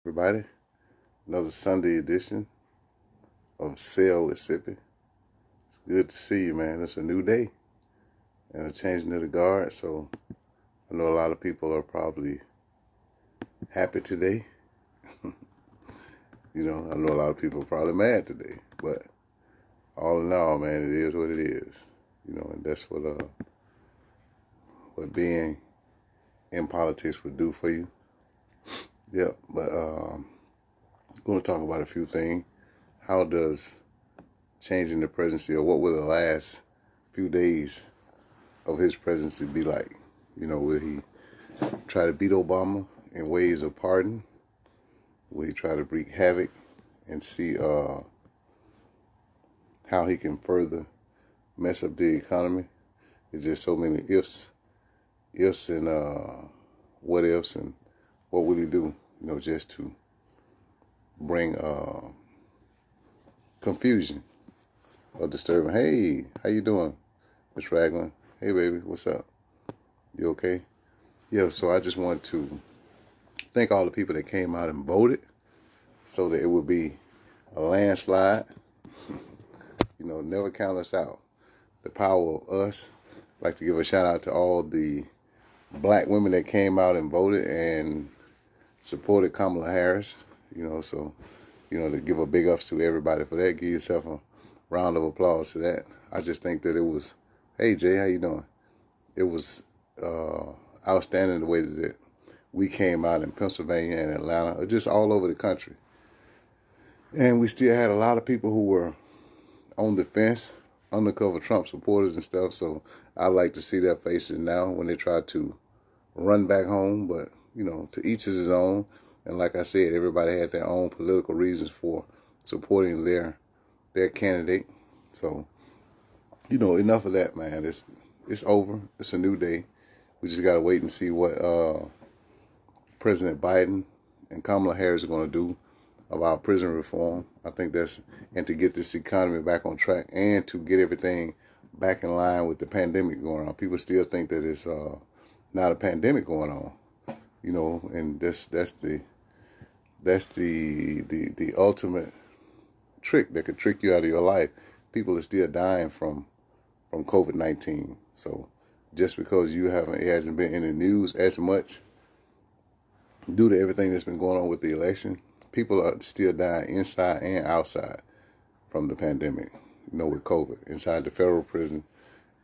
Everybody, another Sunday edition of Sail with Sippy. It's good to see you, man. It's a new day and a changing of the guard, so I know a lot of people are probably happy today. I know a lot of people are probably mad today, but all in all, man, it is what it is. And that's what being in politics would do for you. Yeah, but I'm going to talk about a few things. How does changing the presidency, or what will the last few days of his presidency be like? Will he try to beat Obama in ways of pardon? Will he try to wreak havoc and see how he can further mess up the economy? There's just so many ifs and what ifs, and what will he do, just to bring confusion or disturbing. Hey, how you doing, Miss Ragland? Hey, baby, what's up? You okay? Yeah, so I just want to thank all the people that came out and voted so that it would be a landslide. Never count us out. The power of us. I'd like to give a shout out to all the black women that came out and voted and supported Kamala Harris. To give a big ups to everybody for that. Give yourself a round of applause to that. I just think that it was, hey Jay, how you doing? It was outstanding the way that we came out in Pennsylvania and Atlanta, just all over the country. And we still had a lot of people who were on the fence, undercover Trump supporters and stuff. So I like to see their faces now when they try to run back home. But, to each is his own. And like I said, everybody had their own political reasons for supporting their candidate. So, enough of that, man. It's over. It's a new day. We just got to wait and see what President Biden and Kamala Harris are going to do about prison reform. I think and to get this economy back on track and to get everything back in line with the pandemic going on. People still think that it's not a pandemic going on, and that's the ultimate trick that could trick you out of your life. People are still dying from COVID-19. So just because it hasn't been in the news as much due to everything that's been going on with the election, people are still dying inside and outside from the pandemic, with COVID, inside the federal prison,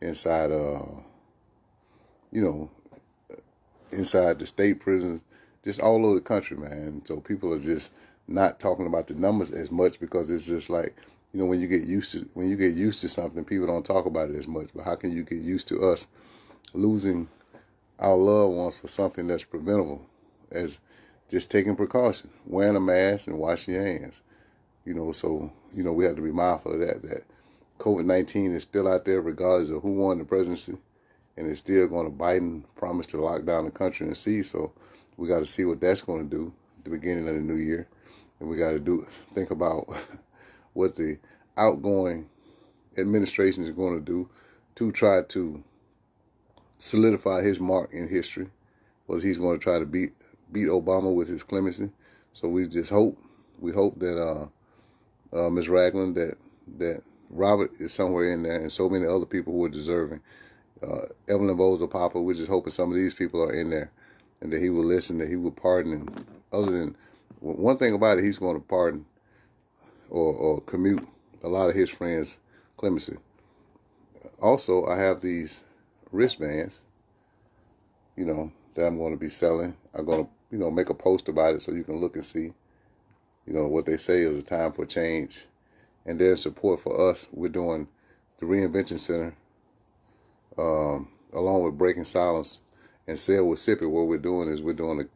inside inside the state prisons, just all over the country, man. So people are just not talking about the numbers as much because it's just like, when you get used to something, people don't talk about it as much. But how can you get used to us losing our loved ones for something that's preventable, as just taking precaution, wearing a mask and washing your hands? So we have to be mindful of that COVID-19 is still out there regardless of who won the presidency, and it's still going to. Biden promised to lock down the country and see. So we got to see what that's going to do at the beginning of the new year, and we got to think about what the outgoing administration is going to do to try to solidify his mark in history. Was he's going to try to beat Obama with his clemency? So we hope that Ms. Ragland, that Robert is somewhere in there, and so many other people who are deserving. Evelyn Bozer Papa, we're just hoping some of these people are in there, and that he will listen, that he will pardon him. Other than one thing about it, he's going to pardon or commute a lot of his friends' clemency. Also, I have these wristbands, that I'm going to be selling. I'm going to, make a post about it so you can look and see, what they say is a time for change. And their support for us, we're doing the Reinvention Center, along with Breaking Silence and Sail with Sippy. What we're doing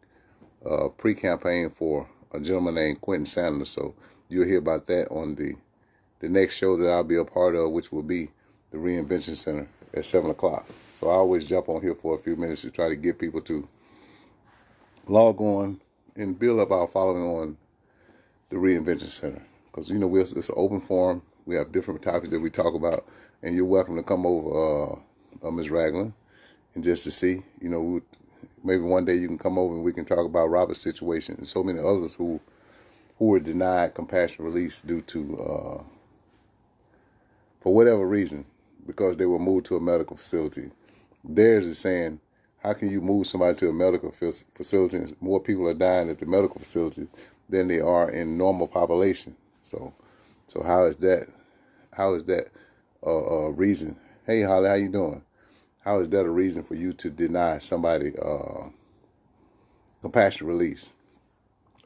a pre-campaign for a gentleman named Quentin Sanders. So you'll hear about that on the next show that I'll be a part of, which will be the Reinvention Center at 7 o'clock. So I always jump on here for a few minutes to try to get people to log on and build up our following on the Reinvention Center. Because, it's an open forum. We have different topics that we talk about. And you're welcome to come over, Ms. Ragland, and just to see, maybe one day you can come over and we can talk about Robert's situation and so many others who were denied compassionate release due to for whatever reason, because they were moved to a medical facility. Theirs is saying, how can you move somebody to a medical facility and more people are dying at the medical facility than they are in normal population? So how is that? How is that a reason? Hey, Holly, how you doing? How is that a reason for you to deny somebody compassionate release?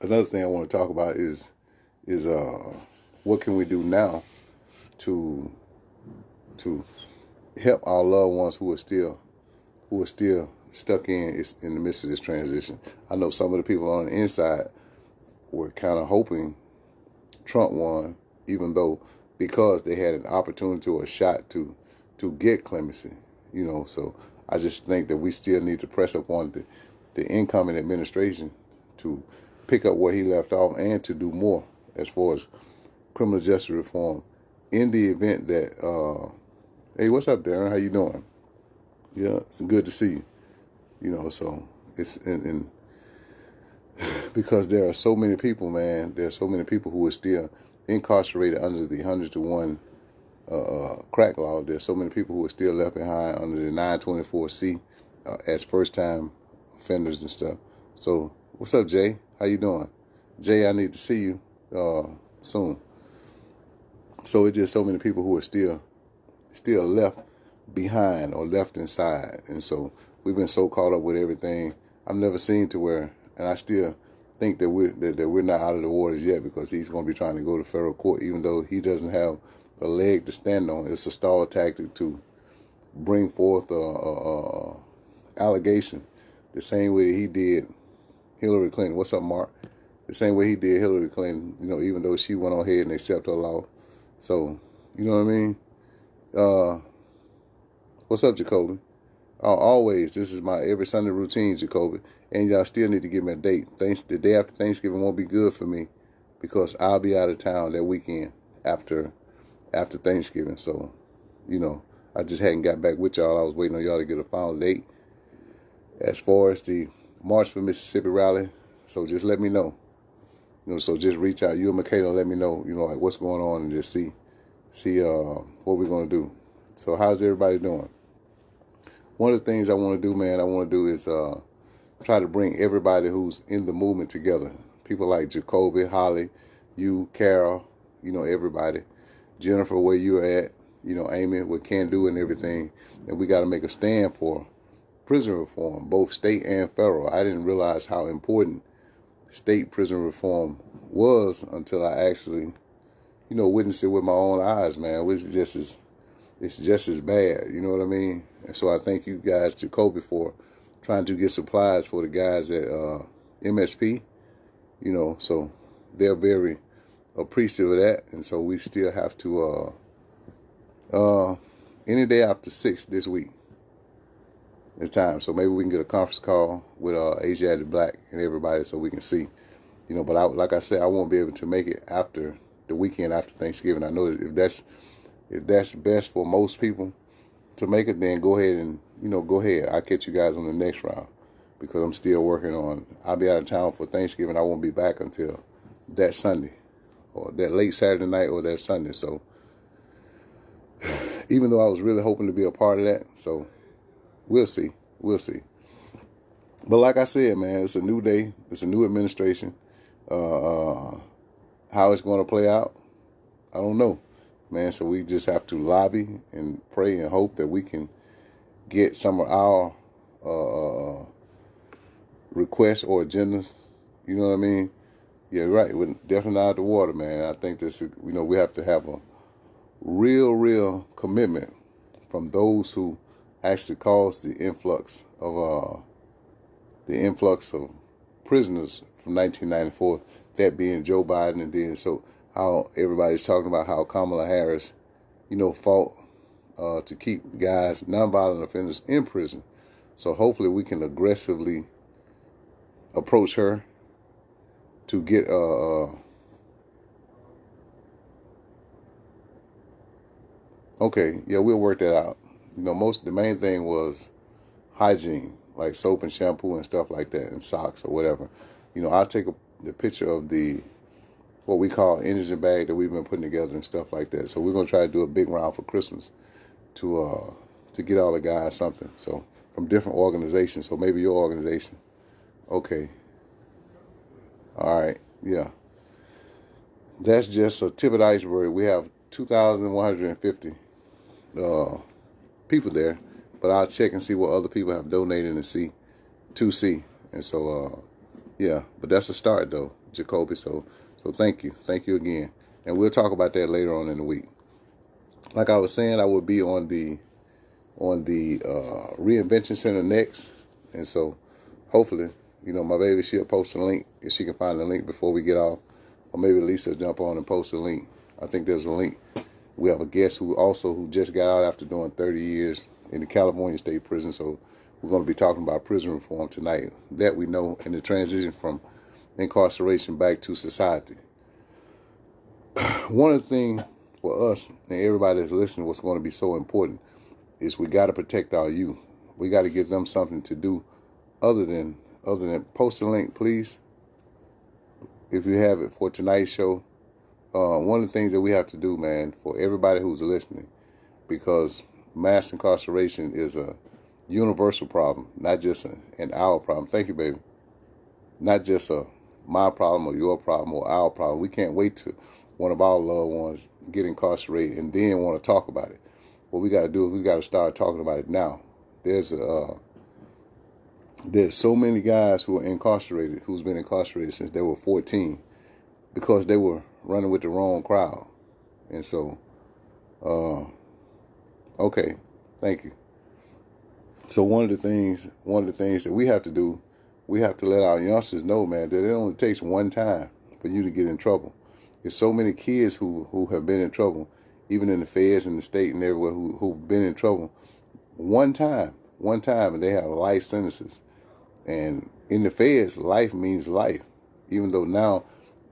Another thing I want to talk about is what can we do now to help our loved ones who are still stuck in the midst of this transition. I know some of the people on the inside were kind of hoping Trump won, even though because they had an opportunity or a shot to get clemency, So I just think that we still need to press up on the incoming administration to pick up where he left off and to do more as far as criminal justice reform. In the event that, hey, what's up, Darren? How you doing? Yeah, it's good to see you. So it's and because there are so many people, man. There are so many people who are still incarcerated under the 100-to-1 crack law. There's so many people who are still left behind under the 924C as first-time offenders and stuff. So what's up, Jay? How you doing? Jay, I need to see you soon. So it's just so many people who are still left behind or left inside, and so we've been so caught up with everything. I've never seen to where, and I still think that we're not out of the waters yet, because he's going to be trying to go to federal court, even though he doesn't have a leg to stand on. It's a stall tactic to bring forth a allegation, the same way he did Hillary Clinton. What's up, Mark? The same way he did Hillary Clinton, even though she went on ahead and accepted her law. So, you know what I mean? What's up, Jacoby? Always, this is my every Sunday routine, Jacoby. And y'all still need to give me a date. The day after Thanksgiving won't be good for me, because I'll be out of town that weekend after Thanksgiving. So, I just hadn't got back with y'all. I was waiting on y'all to get a final date as far as the March for Mississippi rally. So just let me know. So just reach out. You and Michaela, let me know, like what's going on, and just see what we're going to do. So how's everybody doing? One of the things I want to do, man, is try to bring everybody who's in the movement together. People like Jacoby, Holly, you, Carol, everybody. Jennifer, where you're at, Amy, what can do and everything. And we got to make a stand for prison reform, both state and federal. I didn't realize how important state prison reform was until I actually, witnessed it with my own eyes, man. It's just as bad, you know what I mean? And so I thank you guys, Jacoby, for trying to get supplies for the guys at MSP, so they're very appreciative of that. And so we still have to, any day after 6 this week, it's time. So maybe we can get a conference call with Asiatic Black and everybody so we can see, but like I said, I won't be able to make it after the weekend after Thanksgiving. I know that if that's best for most people to make it, then go ahead and, go ahead. I'll catch you guys on the next round, because I'm still working on, I'll be out of town for Thanksgiving. I won't be back until that Sunday, or that late Saturday night, or that Sunday. So even though I was really hoping to be a part of that, so we'll see. But like I said, man, it's a new day. It's a new administration. How it's going to play out, I don't know, man. So we just have to lobby and pray and hope that we can get some of our requests or agendas. You know what I mean? Yeah, right. We're definitely not out the water, man. I think this, we have to have a real commitment from those who actually caused the influx of prisoners from 1994. That being Joe Biden, and then so how everybody's talking about how Kamala Harris, fought to keep guys, nonviolent offenders, in prison. So hopefully we can aggressively approach her to get okay, yeah, we'll work that out. The main thing was hygiene. like soap and shampoo and stuff like that, and socks or whatever. I'll take the picture of the what we call energy bag that we've been putting together and stuff like that. So we're gonna try to do a big round for Christmas to get all the guys something. So from different organizations. So maybe your organization. Okay. All right. Yeah. That's just a tip of the iceberg. We have 2,150 people there, but I'll check and see what other people have donated to see. And so, yeah, but that's a start though, Jacoby. So thank you again, and we'll talk about that later on in the week. Like I was saying, I will be on the Reinvention Center next, and so hopefully, my baby, she'll post a link if she can find the link before we get off, or maybe Lisa will jump on and post a link. I think there's a link. We have a guest who just got out after doing 30 years in the California State Prison, so we're going to be talking about prison reform tonight. That we know, in the transition from incarceration back to society. One of the things for us and everybody that's listening, what's going to be so important is we got to protect our youth. We got to give them something to do other than post a link, please, if you have it, for tonight's show. One of the things that we have to do, man, for everybody who's listening, because mass incarceration is a universal problem, not just an our problem. Thank you, baby. Not just my problem or your problem or our problem. We can't wait to one of our loved ones get incarcerated and then want to talk about it. What we got to do is we got to start talking about it now. There's so many guys who are incarcerated, who's been incarcerated since they were 14 because they were running with the wrong crowd. And so, okay, thank you. So one of the things that we have to do, we have to let our youngsters know, man, that it only takes one time for you to get in trouble. There's so many kids who have been in trouble, even in the feds and the state and everywhere, who've been in trouble one time, and they have life sentences. And in the feds, life means life. Even though now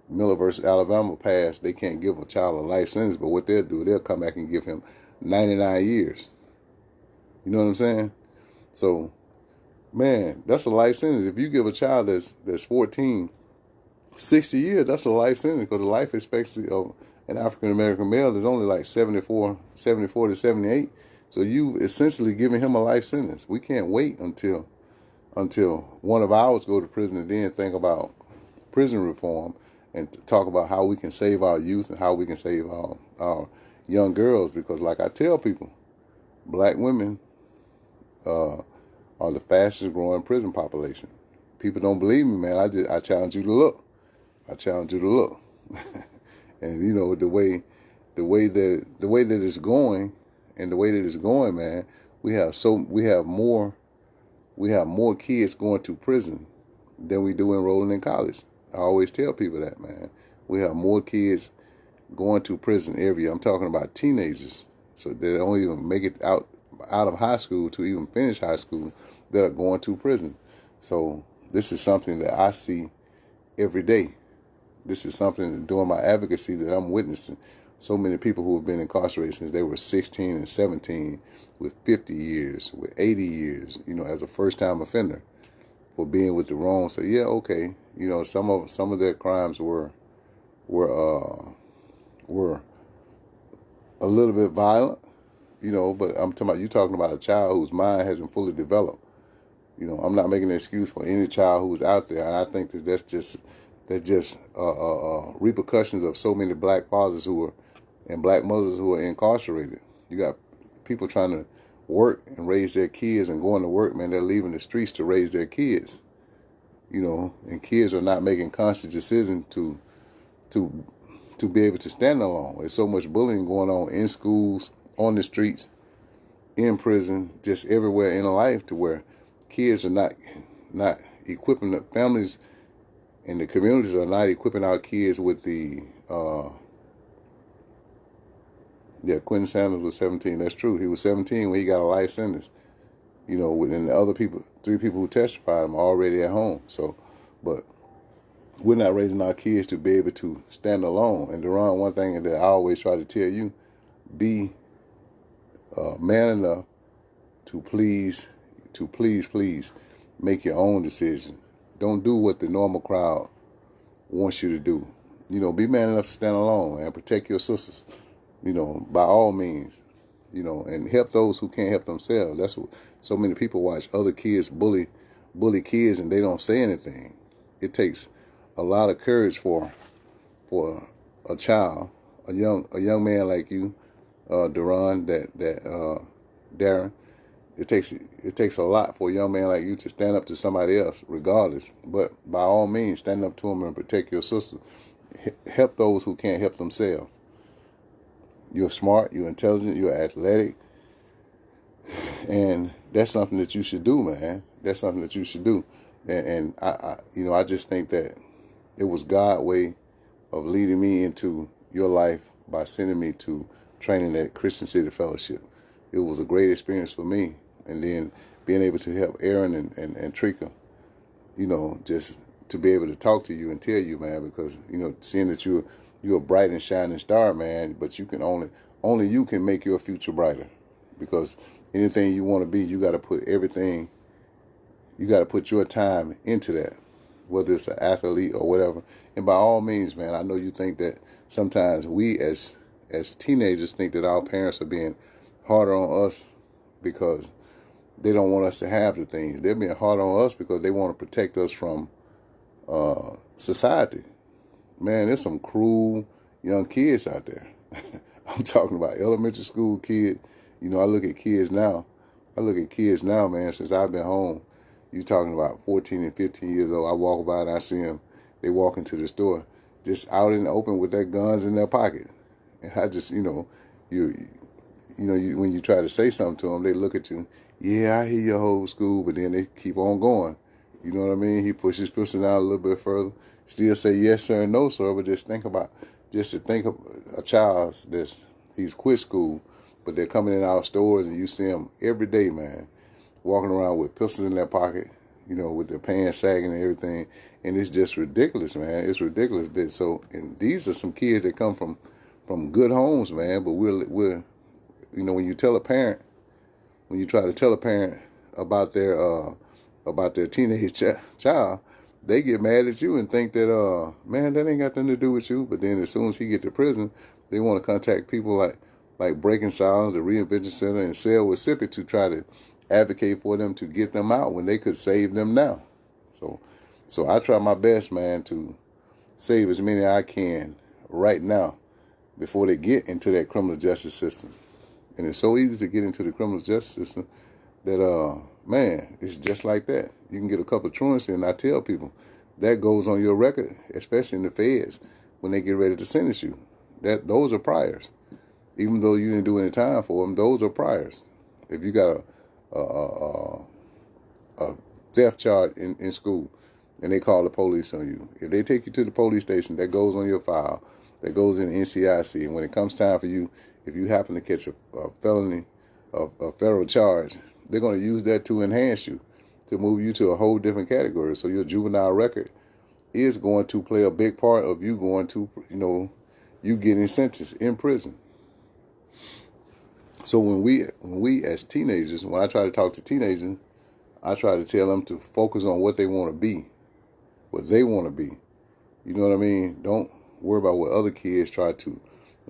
Miller versus Alabama passed, they can't give a child a life sentence, but what they'll do, they'll come back and give him 99 years. You know what I'm saying? So, man, that's a life sentence. If you give a child that's 14, 60 years, that's a life sentence, because the life expectancy of an African-American male is only like 74 to 78. So you essentially giving him a life sentence. We can't wait until one of ours go to prison and then think about prison reform and talk about how we can save our youth and how we can save our young girls. Because like I tell people, black women are the fastest growing prison population. People don't believe me, man. I challenge you to look. And the way that it's going, and the way that it's going, man, we have more kids going to prison than we do enrolling in college. I always tell people that, man. We have more kids going to prison every year. I'm talking about teenagers, so they don't even make it out of high school to even finish high school, that are going to prison. So this is something that I see every day. This is something during my advocacy that I'm witnessing. So many people who have been incarcerated since they were 16 and 17, with 50 years, with 80 years, as a first-time offender for being with the wrong. So yeah, okay, some of their crimes were a little bit violent, but I'm talking about a child whose mind hasn't fully developed. I'm not making an excuse for any child who's out there, and I think that's just repercussions of so many black fathers and black mothers who are incarcerated. You got people trying to work and raise their kids and going to work, man. They're leaving the streets to raise their kids, and kids are not making conscious decisions to be able to stand alone. There's so much bullying going on in schools, on the streets, in prison, just everywhere in life, to where kids are not equipping the families, and the communities are not equipping our kids with the Quentin Sanders was 17. That's true. He was 17 when he got a life sentence. And the other people, 3 people who testified, are already at home. So, but we're not raising our kids to be able to stand alone. And Deron, one thing that I always try to tell you, be man enough to please make your own decision. Don't do what the normal crowd wants you to do. Be man enough to stand alone and protect your sisters, by all means, and help those who can't help themselves. That's what so many people watch other kids bully kids and they don't say anything. It takes a lot of courage for a child, a young man like you, Darren. It takes a lot for a young man like you to stand up to somebody else, regardless. But by all means, stand up to them and protect your sister. Help those who can't help themselves. You're smart, you're intelligent, you're athletic, and that's something that you should do, man. That's something that you should do. And I just think that it was God's way of leading me into your life by sending me to training at Christian City Fellowship. It was a great experience for me. And then being able to help Aaron and Trika, just to be able to talk to you and tell you, man, because, seeing that you're a bright and shining star, man, but you can only you can make your future brighter, because anything you want to be, you got to put your time into that, whether it's an athlete or whatever. And by all means, man, I know you think that sometimes we as teenagers think that our parents are being harder on us because they don't want us to have the things. They're being hard on us because they want to protect us from society. Man, there's some cruel young kids out there. I'm talking about elementary school kids. I look at kids now. Man, since I've been home. You talking about 14 and 15 years old. I walk by and I see them. They walk into the store just out in the open with their guns in their pocket. And I just, you when you try to say something to them, they look at you. Yeah, I hear your whole school, but then they keep on going. You know what I mean? He pushes down a little bit further. Still say yes, sir, and no, sir, but just to think of a child he's quit school, but they're coming in our stores and you see them every day, man, walking around with pistols in their pocket, with their pants sagging and everything. And it's just ridiculous, man. It's ridiculous. And these are some kids that come from good homes, man, but we're when you try to tell a parent about their teenage child, they get mad at you and think that, man, that ain't got nothing to do with you. But then as soon as he get to prison, they want to contact people like Breaking Silence, the Reinvention Center, and Cell with Sippy to try to advocate for them to get them out when they could save them now. So I try my best, man, to save as many I can right now before they get into that criminal justice system. And it's so easy to get into the criminal justice system that, man, it's just like that. You can get a couple of truancy, and I tell people, that goes on your record, especially in the feds, when they get ready to sentence you. Those are priors. Even though you didn't do any time for them, those are priors. If you got a theft charge in school, and they call the police on you, if they take you to the police station, that goes on your file, that goes in NCIC, and when it comes time for you, if you happen to catch a felony, a federal charge, they're going to use that to enhance you, to move you to a whole different category. So your juvenile record is going to play a big part of you going to, you getting sentenced in prison. So when we as teenagers, when I try to talk to teenagers, I try to tell them to focus on what they want to be, what they want to be. You know what I mean? Don't worry about what other kids try to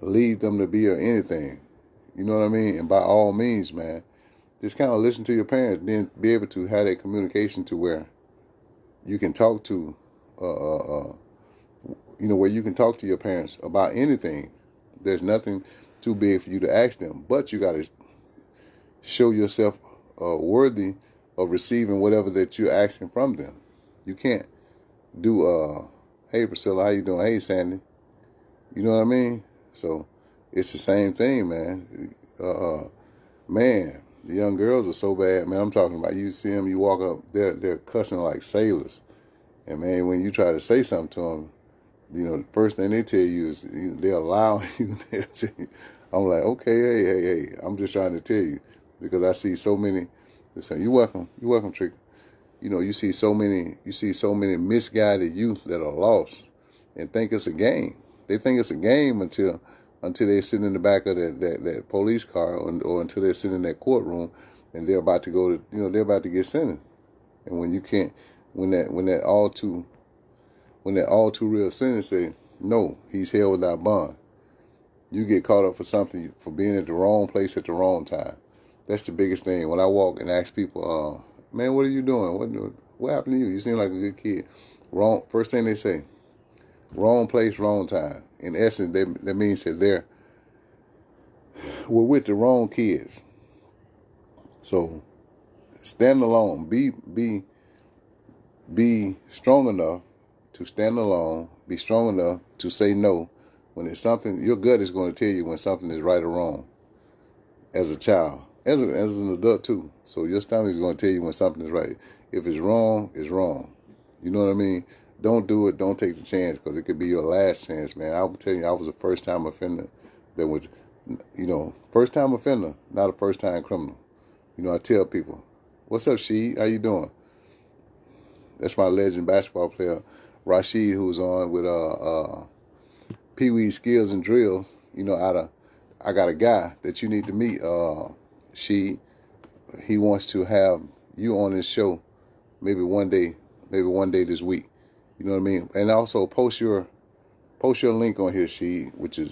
lead them to be or anything. You know what I mean? And by all means, man, just kind of listen to your parents, then be able to have that communication to where you can talk to, where you can talk to your parents about anything. There's nothing too big for you to ask them, but you got to show yourself worthy of receiving whatever that you're asking from them. You can't do, hey, Priscilla, how you doing? Hey, Sandy. You know what I mean? So it's the same thing, man. Man, the young girls are so bad, man. I'm talking about, you see them, you walk up, they're cussing like sailors. And, man, when you try to say something to them, the first thing they tell you is they're allowing you. I'm like, okay, hey, I'm just trying to tell you, because I see so many. Listen, you're welcome, Trick. You see so many misguided youth that are lost and think it's a game. They think it's a game until they're sitting in the back of that police car, or until they're sitting in that courtroom and they're about to go to, they're about to get sentenced. And when you can't, when that all too real sentence say no, he's held without bond. You get caught up for something, for being at the wrong place at the wrong time. That's the biggest thing. When I walk and ask people, man, what are you doing? What happened to you? You seem like a good kid. Wrong. First thing they say, wrong place, wrong time. In essence, that means that we're with the wrong kids. So stand alone. Be strong enough to stand alone. Be strong enough to say no when it's something. Your gut is going to tell you when something is right or wrong. As a child, as an adult too. So your stomach is going to tell you when something is right. If it's wrong, it's wrong. You know what I mean? Don't do it. Don't take the chance, because it could be your last chance, man. I'm telling you, I was a first-time offender. That was, first-time offender, not a first-time criminal. I tell people, "What's up, Sheed? How you doing?" That's my legend basketball player, Rashid, who's on with Pee Wee Skills and Drills. I got a guy that you need to meet. He wants to have you on his show, maybe one day this week. You know what I mean? And also post your link on here, which is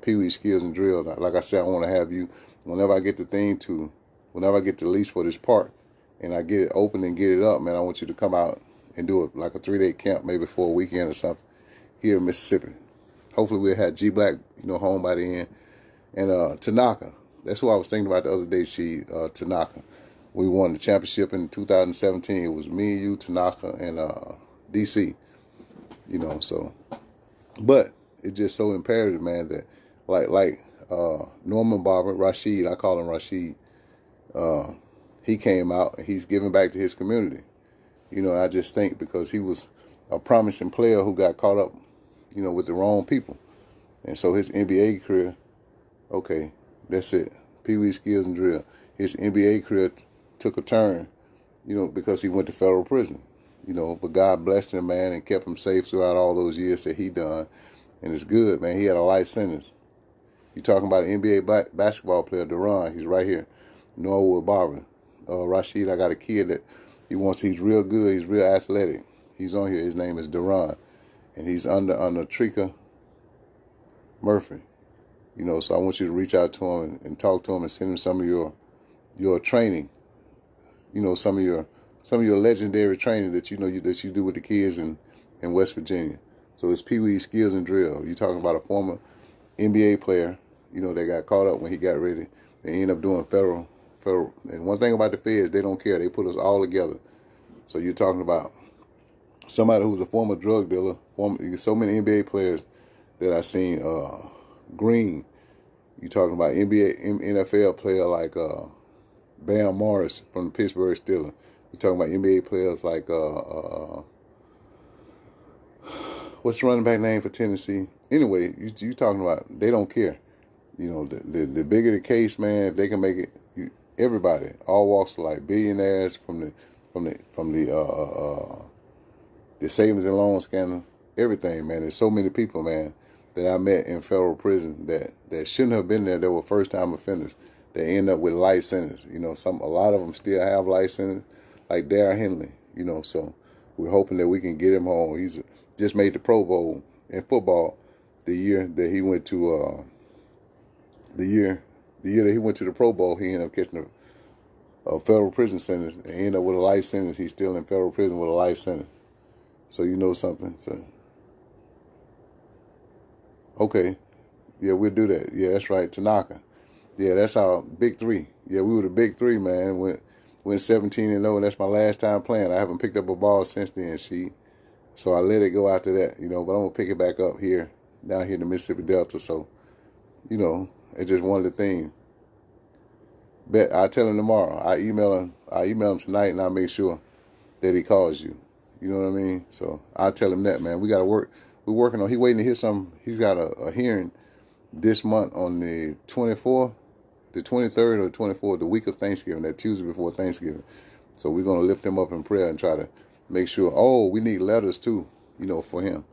Pee Wee Skills and Drill. Like I said, I want to have you whenever I get the lease for this park, and I get it open and get it up, man. I want you to come out and do it like a 3-day camp, maybe for a weekend or something, here in Mississippi. Hopefully we'll have G Black, home by the end. And Tanaka, that's who I was thinking about the other day, Tanaka. We won the championship in 2017. It was me, you, Tanaka, and DC. So, but it's just so imperative, man, that like Norman Barber, Rashid, I call him Rashid, he came out and he's giving back to his community. And I just think because he was a promising player who got caught up, with the wrong people. And so his NBA career, okay, that's it. Pee Wee Skills and Drill. His NBA career took a turn, because he went to federal prison. But God blessed him, man, and kept him safe throughout all those years that he done. And it's good, man. He had a life sentence. You talking about an NBA basketball player, Duran. He's right here. Norwood Barber. Rashid, I got a kid that he's real good. He's real athletic. He's on here. His name is Duran. And he's under Trika Murphy. So I want you to reach out to him and talk to him and send him some of your training. Some of your legendary training that that you do with the kids in West Virginia. So it's Pee Wee Skills and Drill. You're talking about a former NBA player, that got caught up when he got ready. They ended up doing federal. And one thing about the feds, they don't care. They put us all together. So you're talking about somebody who's a former drug dealer. So many NBA players that I've seen. Green. You talking about NFL player like Bam Morris from the Pittsburgh Steelers. You talking about NBA players like what's the running back name for Tennessee? Anyway, you talking about, they don't care. The bigger the case, man, if they can make it, everybody, all walks of life, billionaires from the savings and loan scandal, everything, man. There's so many people, man, that I met in federal prison that shouldn't have been there. They were first-time offenders. They end up with life sentence. A lot of them still have life sentence, like Darrell Henley. So we're hoping that we can get him home. He's just made the Pro Bowl in football the year that he went to the year that he went to the Pro Bowl. He ended up catching a federal prison sentence and ended up with a life sentence. He's still in federal prison with a life sentence. So you know something. So okay, yeah, we'll do that. Yeah, that's right, Tanaka. Yeah, that's our big three. Yeah, we were the big three, man. Went 17-0, and that's my last time playing. I haven't picked up a ball since then, so I let it go after that, but I'm gonna pick it back up down here in the Mississippi Delta. So, it's just one of the things. Bet I'll tell him tomorrow. I email him tonight, and I'll make sure that he calls you. You know what I mean? So I'll tell him that, man. We gotta work. We're working on. He waiting to hear something. He's got a hearing this month on the 24th, the 23rd, or the 24th, the week of Thanksgiving, that Tuesday before Thanksgiving. So we're gonna lift him up in prayer and try to make sure. Oh, we need letters too, for him.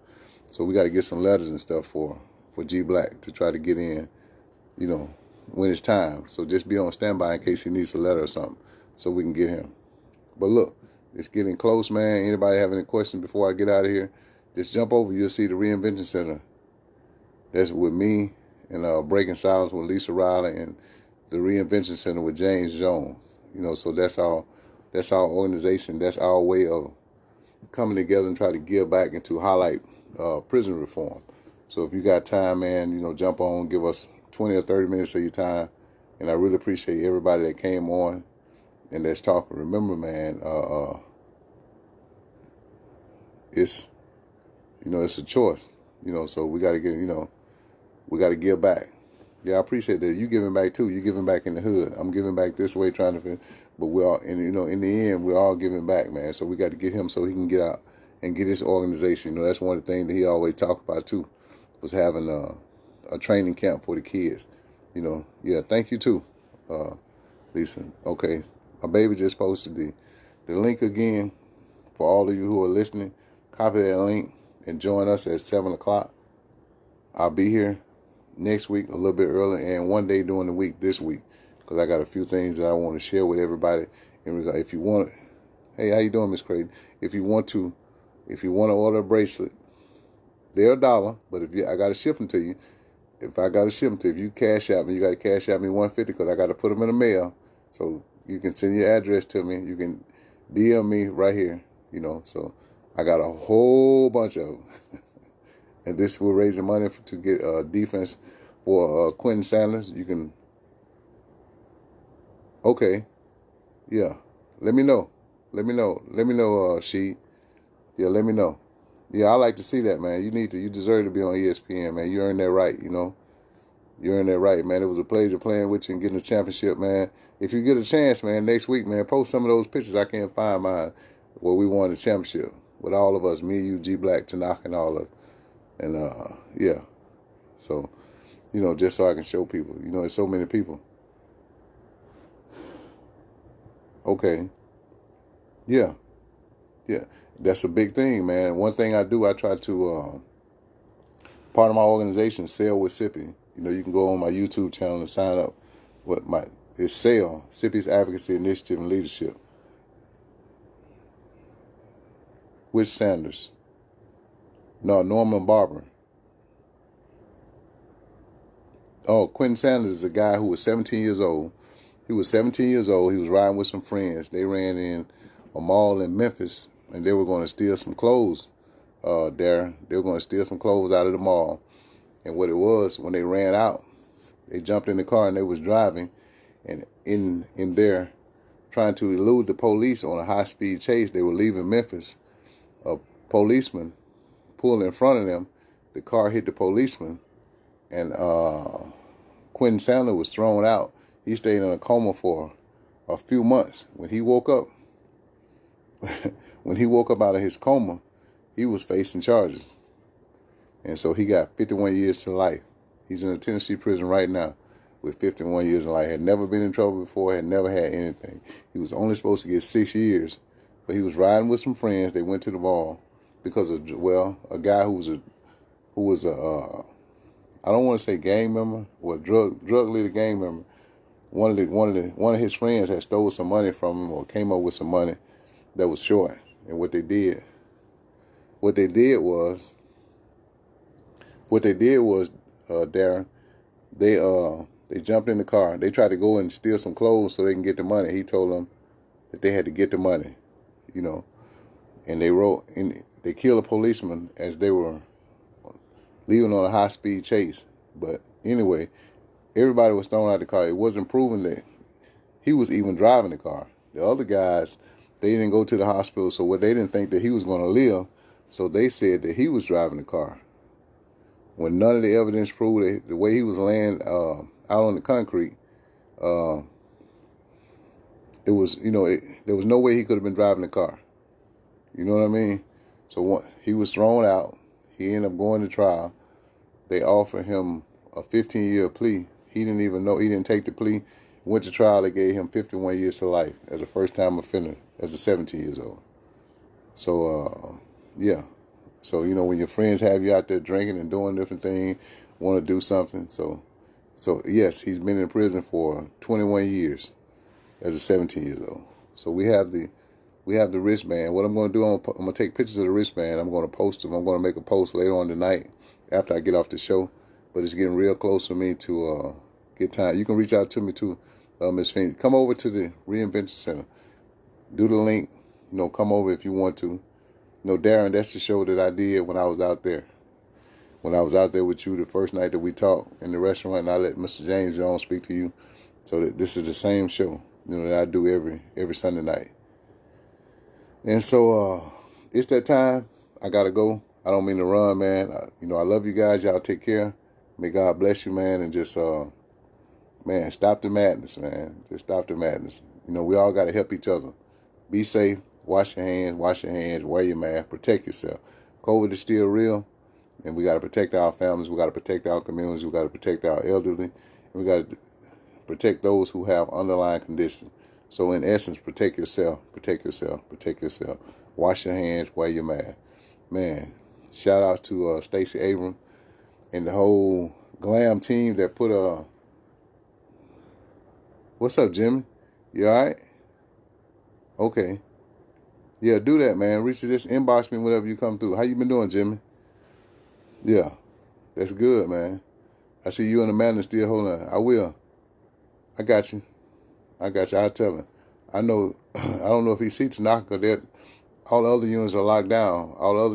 So we got to get some letters and stuff for G Black to try to get in, when it's time. So just be on standby in case he needs a letter or something, so we can get him. But look, It's getting close, man. Anybody have any questions before I get out of here? Just jump over. You'll see the Reinvention Center. That's with me and Breaking Silence with Lisa Riley and the Reinvention Center with James Jones. So that's our organization. That's our way of coming together and try to give back and to highlight prison reform. So if you got time, man, jump on, give us 20 or 30 minutes of your time. And I really appreciate everybody that came on and that's talking. Remember, man, it's it's a choice. So we got to get we got to give back. Yeah, I appreciate that. You giving back too. You giving back in the hood. I'm giving back this way, trying to, but we're all, and in the end, we're all giving back, man. So we got to get him so he can get out and get his organization. That's one of the things that he always talked about too, was having a training camp for the kids. Yeah. Thank you too, Lisa. Okay, my baby just posted the link again for all of you who are listening. Copy that link and join us at 7:00. I'll be here next week a little bit early and one day during the week this week, because I got a few things that I want to share with everybody. If you want, hey, how you doing, Miss Creighton? If you want to order a bracelet, they're $1, but I got to ship them to you. If you cash out me, you got to cash out me $150 because I got to put them in the mail. So you can send your address to me. You can DM me right here. So I got a whole bunch of them. And this will raise the money to get defense for Quentin Sanders. You can, okay, yeah. Let me know. She. Yeah, let me know. Yeah, I like to see that, man. You deserve to be on ESPN, man. You earned that right, You earned that right, man. It was a pleasure playing with you and getting a championship, man. If you get a chance, man, next week, man, post some of those pictures. I can't find mine where we won the championship with all of us, me, you, G Black, Tanaka, and all of. And yeah, so just so I can show people, there's so many people. Okay, yeah, that's a big thing, man. One thing I do, I try to part of my organization, Sail with Sippy. You can go on my YouTube channel and sign up. It's Sail, Sippy's Advocacy Initiative and Leadership. Which Sanders? No, Norman Barber. Oh, Quentin Sanders is a guy who was 17 years old. He was 17 years old. He was riding with some friends. They ran in a mall in Memphis, and they were going to steal some clothes there. They were going to steal some clothes out of the mall. And what it was, when they ran out, they jumped in the car and they was driving. And in there, trying to elude the police on a high-speed chase, they were leaving Memphis. A policeman pulled in front of them. The car hit the policeman, and Quentin Sandler was thrown out. He stayed in a coma for a few months. When he woke up out of his coma, he was facing charges, and so he got 51 years to life. He's in a Tennessee prison right now with 51 years to life. Had never been in trouble before. Had never had anything. He was only supposed to get 6 years, but he was riding with some friends. They went to the mall because of a guy who was a I don't want to say gang member, or drug leader gang member. One of his friends had stole some money from him or came up with some money that was short. And what they did was Darren, they jumped in the car. They tried to go and steal some clothes so they can get the money. He told them that they had to get the money, and they killed a policeman as they were leaving on a high-speed chase. But anyway, everybody was thrown out the car. It wasn't proven that he was even driving the car. The other guys, they didn't go to the hospital, so they didn't think that he was going to live, so they said that he was driving the car. When none of the evidence proved it, the way he was laying out on the concrete, it was, there was no way he could have been driving the car. You know what I mean? So he was thrown out. He ended up going to trial. They offered him a 15-year plea. He didn't even know. He didn't take the plea. Went to trial. They gave him 51 years to life as a first-time offender, as a 17 years old. So, yeah. So, when your friends have you out there drinking and doing different things, want to do something. So yes, he's been in prison for 21 years as a 17 years old. So we have the We have the wristband. What I'm going to do, I'm going to take pictures of the wristband. I'm going to post them. I'm going to make a post later on tonight after I get off the show. But it's getting real close for me to get time. You can reach out to me too, Miss Phoenix. Come over to the Reinvention Center. Do the link. Come over if you want to. Darren, that's the show that I did when I was out there. When I was out there with you the first night that we talked in the restaurant, and I let Mr. James Jones speak to you. So this is the same show, that I do every Sunday night. And so it's that time. I gotta go. I don't mean to run, man. I love you guys. Y'all take care. May God bless you, man, and just man, stop the madness, man. Just stop the madness. We all gotta help each other. Be safe. Wash your hands. Wear your mask. Protect yourself. COVID is still real. And we got to protect our families. We got to protect our communities. We got to protect our elderly. And we got to protect those who have underlying conditions. So in essence, protect yourself. Protect yourself. Protect yourself. Wash your hands. Wear your mask. Man, shout out to Stacey Abrams and the whole glam team that put what's up, Jimmy? You all right? Okay. Yeah, do that, man. Just inbox me whenever you come through. How you been doing, Jimmy? Yeah, that's good, man. I see you and the man still holding on. I will. I got you. I'll tell him. I know. I don't know if he sees Tanaka. That all the other units are locked down. Other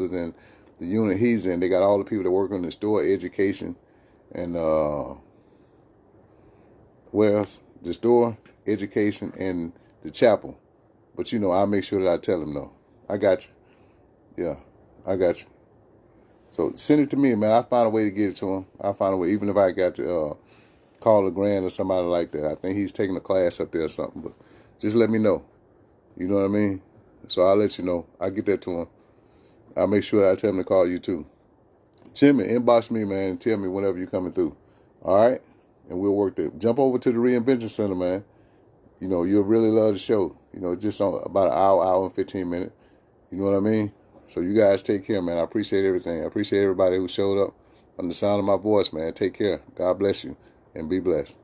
than the unit he's in, they got all the people that work in the store, education, and where else? The store, education, and the chapel. But I'll make sure that I tell him no. I got you. Yeah, I got you. So send it to me, man. I'll find a way to get it to him. I'll find a way, even if I got to call a Grant or somebody like that. I think he's taking a class up there or something. But just let me know. You know what I mean? So I'll let you know. I'll get that to him. I'll make sure I tell him to call you too. Jimmy, inbox me, man, and tell me whenever you're coming through. All right? And we'll work there. Jump over to the Reinvention Center, man. You'll really love the show. Just on about an hour and 15 minutes. You know what I mean? So you guys take care, man. I appreciate everything. I appreciate everybody who showed up on the sound of my voice, man. Take care. God bless you and be blessed.